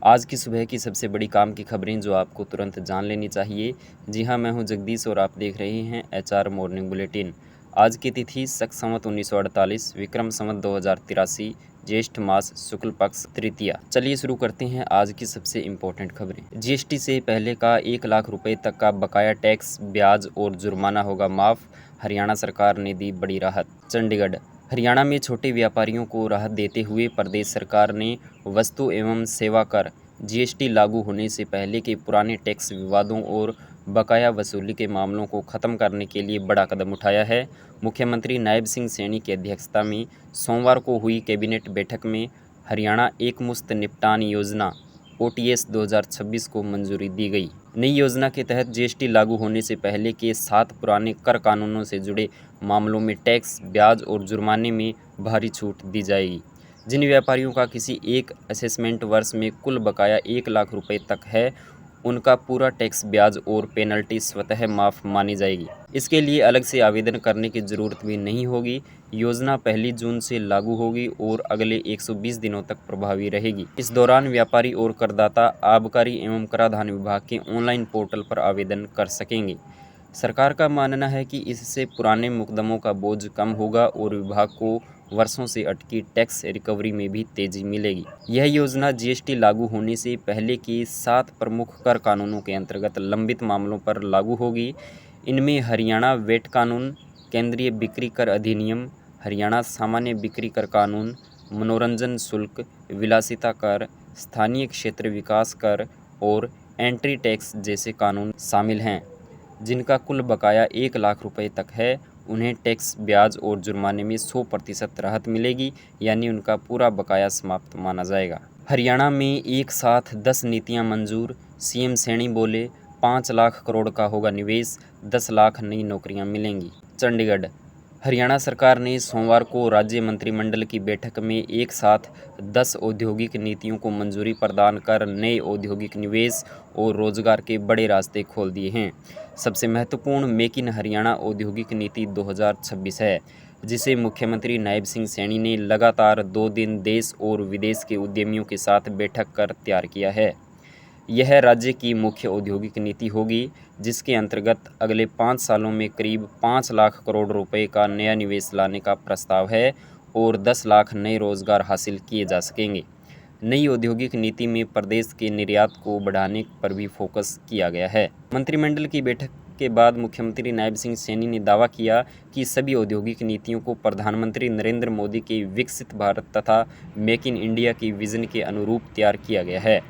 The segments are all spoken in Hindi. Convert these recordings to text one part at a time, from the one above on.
आज की सुबह की सबसे बड़ी काम की खबरें जो आपको तुरंत जान लेनी चाहिए। जी हाँ, मैं हूं जगदीश और आप देख रहे हैं एचआर मॉर्निंग बुलेटिन। आज की तिथि शक संवत 1948, विक्रम संवत 2083, ज्येष्ठ मास शुक्ल पक्ष तृतीया। चलिए शुरू करते हैं आज की सबसे इम्पोर्टेंट खबरें। जीएसटी से पहले का 1 लाख रुपए तक का बकाया टैक्स, ब्याज और जुर्माना होगा माफ। हरियाणा सरकार ने दी बड़ी राहत। चंडीगढ़। हरियाणा में छोटे व्यापारियों को राहत देते हुए प्रदेश सरकार ने वस्तु एवं सेवा कर जीएसटी लागू होने से पहले के पुराने टैक्स विवादों और बकाया वसूली के मामलों को खत्म करने के लिए बड़ा कदम उठाया है। मुख्यमंत्री नायब सिंह सैनी की अध्यक्षता में सोमवार को हुई कैबिनेट बैठक में हरियाणा एकमुश्त निपटान योजना OTS 2026 को मंजूरी दी गई। नई योजना के तहत जीएसटी लागू होने से पहले के 7 पुराने कर कानूनों से जुड़े मामलों में टैक्स, ब्याज और जुर्माने में भारी छूट दी जाएगी। जिन व्यापारियों का किसी एक असेसमेंट वर्ष में कुल बकाया 1 लाख रुपए तक है, उनका पूरा टैक्स, ब्याज और पेनल्टी स्वतः माफ़ मानी जाएगी। इसके लिए अलग से आवेदन करने की ज़रूरत भी नहीं होगी। योजना 1 जून से लागू होगी और अगले 120 दिनों तक प्रभावी रहेगी। इस दौरान व्यापारी और करदाता आबकारी एवं कराधान विभाग के ऑनलाइन पोर्टल पर आवेदन कर सकेंगे। सरकार का मानना है कि इससे पुराने मुकदमों का बोझ कम होगा और विभाग को वर्षों से अटकी टैक्स रिकवरी में भी तेजी मिलेगी। यह योजना जीएसटी लागू होने से पहले के 7 प्रमुख कर कानूनों के अंतर्गत लंबित मामलों पर लागू होगी। इनमें हरियाणा वेट कानून, केंद्रीय बिक्री कर अधिनियम, हरियाणा सामान्य बिक्री कर कानून, मनोरंजन शुल्क, विलासिता कर, स्थानीय क्षेत्र विकास कर और एंट्री टैक्स जैसे कानून शामिल हैं। जिनका कुल बकाया 1 लाख रुपए तक है, उन्हें टैक्स, ब्याज और जुर्माने में 100% राहत मिलेगी, यानी उनका पूरा बकाया समाप्त माना जाएगा। हरियाणा में एक साथ 10 नीतियां मंजूर। सीएम सैनी बोले 5 लाख करोड़ का होगा निवेश, 10 लाख नई नौकरियां मिलेंगी। चंडीगढ़। हरियाणा सरकार ने सोमवार को राज्य मंत्रिमंडल की बैठक में एक साथ 10 औद्योगिक नीतियों को मंजूरी प्रदान कर नए औद्योगिक निवेश और रोजगार के बड़े रास्ते खोल दिए हैं। सबसे महत्वपूर्ण मेक इन हरियाणा औद्योगिक नीति 2026 है, जिसे मुख्यमंत्री नायब सिंह सैनी ने लगातार 2 दिन देश और विदेश के उद्यमियों के साथ बैठक कर तैयार किया है। यह राज्य की मुख्य औद्योगिक नीति होगी, जिसके अंतर्गत अगले 5 सालों में करीब 5 लाख करोड़ रुपए का नया निवेश लाने का प्रस्ताव है और 10 लाख नए रोजगार हासिल किए जा सकेंगे। नई औद्योगिक नीति में प्रदेश के निर्यात को बढ़ाने पर भी फोकस किया गया है। मंत्रिमंडल की बैठक के बाद मुख्यमंत्री नायब सिंह सैनी ने दावा किया कि सभी औद्योगिक नीतियों को प्रधानमंत्री नरेंद्र मोदी के विकसित भारत तथा मेक इन इंडिया की विजन के अनुरूप तैयार किया गया है।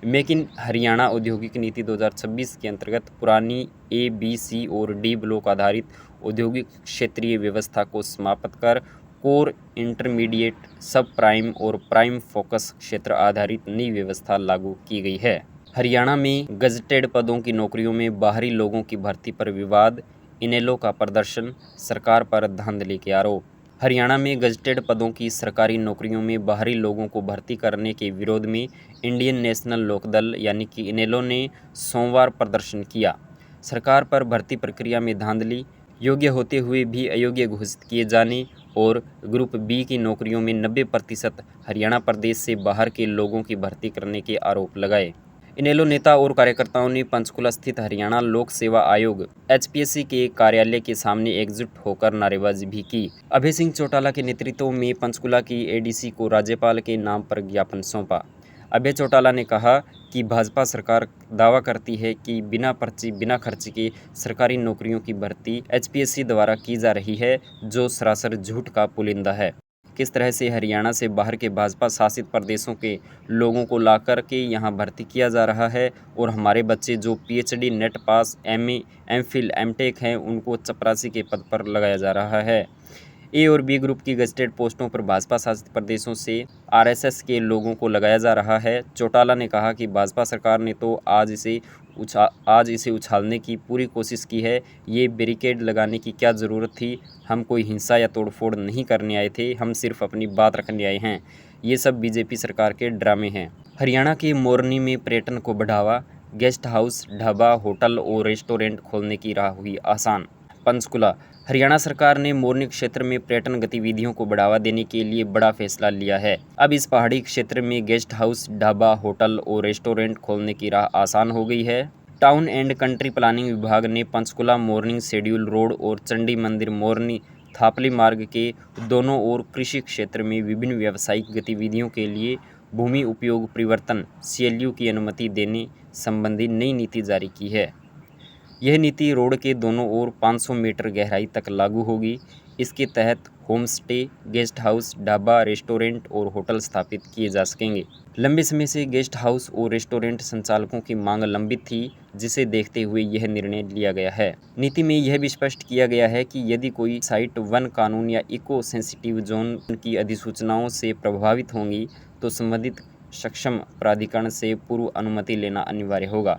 मेक इन हरियाणा औद्योगिक नीति 2026 के अंतर्गत पुरानी A, B, C और D ब्लॉक आधारित औद्योगिक क्षेत्रीय व्यवस्था को समाप्त कर कोर, इंटरमीडिएट, सब प्राइम और प्राइम फोकस क्षेत्र आधारित नई व्यवस्था लागू की गई है। हरियाणा में गजटेड पदों की नौकरियों में बाहरी लोगों की भर्ती पर विवाद, इनेलो का प्रदर्शन, सरकार पर धांधली के आरोप। हरियाणा में गजटेड पदों की सरकारी नौकरियों में बाहरी लोगों को भर्ती करने के विरोध में इंडियन नेशनल लोकदल यानी कि इनेलो ने सोमवार प्रदर्शन किया। सरकार पर भर्ती प्रक्रिया में धांधली, योग्य होते हुए भी अयोग्य घोषित किए जाने और ग्रुप बी की नौकरियों में 90% हरियाणा प्रदेश से बाहर के लोगों की भर्ती करने के आरोप लगाए। इनेलो नेता और कार्यकर्ताओं ने पंचकुला स्थित हरियाणा लोक सेवा आयोग HPSC के कार्यालय के सामने एकजुट होकर नारेबाजी भी की। अभय सिंह चौटाला के नेतृत्व में पंचकुला की ADC को राज्यपाल के नाम पर ज्ञापन सौंपा। अभय चौटाला ने कहा कि भाजपा सरकार दावा करती है कि बिना पर्ची, बिना खर्च के सरकारी नौकरियों की भर्ती HPSC द्वारा की जा रही है, जो सरासर झूठ का पुलिंदा है। किस तरह से हरियाणा से बाहर के भाजपा शासित प्रदेशों के लोगों को लाकर के यहाँ भर्ती किया जा रहा है और हमारे बच्चे जो PhD, नेट पास, MA, MPhil, MTech हैं, उनको चपरासी के पद पर लगाया जा रहा है। A और B ग्रुप की गजटेड पोस्टों पर भाजपा शासित प्रदेशों से RSS के लोगों को लगाया जा रहा है। चौटाला ने कहा कि भाजपा सरकार ने तो आज इसे उछालने की पूरी कोशिश की है। ये बैरिकेड लगाने की क्या ज़रूरत थी? हम कोई हिंसा या तोड़फोड़ नहीं करने आए थे, हम सिर्फ अपनी बात रखने आए हैं। ये सब बीजेपी सरकार के ड्रामे हैं। हरियाणा के मोरनी में पर्यटन को बढ़ावा, गेस्ट हाउस, ढाबा, होटल और रेस्टोरेंट खोलने की राह हुई आसान। पंचकुला। हरियाणा सरकार ने मोरनी क्षेत्र में पर्यटन गतिविधियों को बढ़ावा देने के लिए बड़ा फैसला लिया है। अब इस पहाड़ी क्षेत्र में गेस्ट हाउस, ढाबा, होटल और रेस्टोरेंट खोलने की राह आसान हो गई है। टाउन एंड कंट्री प्लानिंग विभाग ने पंचकुला मोरनी शेड्यूल रोड और चंडी मंदिर मोरनी थापली मार्ग के दोनों ओर कृषि क्षेत्र में विभिन्न व्यावसायिक गतिविधियों के लिए भूमि उपयोग परिवर्तन (CLU) की अनुमति देने संबंधी नई नीति जारी की है। यह नीति रोड के दोनों ओर 500 मीटर गहराई तक लागू होगी। इसके तहत home stay, guest house, dhaba, restaurant और होटल स्थापित किए जा सकेंगे। लंबे समय से गेस्ट हाउस और रेस्टोरेंट संचालकों की मांग लंबित थी, जिसे देखते हुए यह निर्णय लिया गया है। नीति में यह भी स्पष्ट किया गया है कि यदि कोई साइट वन कानून या इको सेंसिटिव जोन की अधिसूचनाओं से प्रभावित होंगी, तो संबंधित सक्षम प्राधिकरण से पूर्व अनुमति लेना अनिवार्य होगा।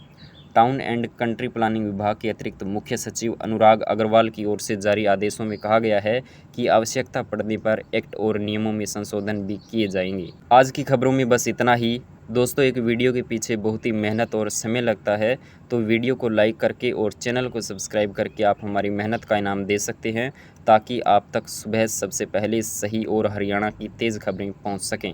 टाउन एंड कंट्री प्लानिंग विभाग के अतिरिक्त मुख्य सचिव अनुराग अग्रवाल की ओर से जारी आदेशों में कहा गया है कि आवश्यकता पड़ने पर एक्ट और नियमों में संशोधन भी किए जाएंगे। आज की खबरों में बस इतना ही। दोस्तों, एक वीडियो के पीछे बहुत ही मेहनत और समय लगता है, तो वीडियो को लाइक करके और चैनल को सब्सक्राइब करके आप हमारी मेहनत का इनाम दे सकते हैं, ताकि आप तक सुबह सबसे पहले सही और हरियाणा की तेज़ खबरें पहुँच सकें।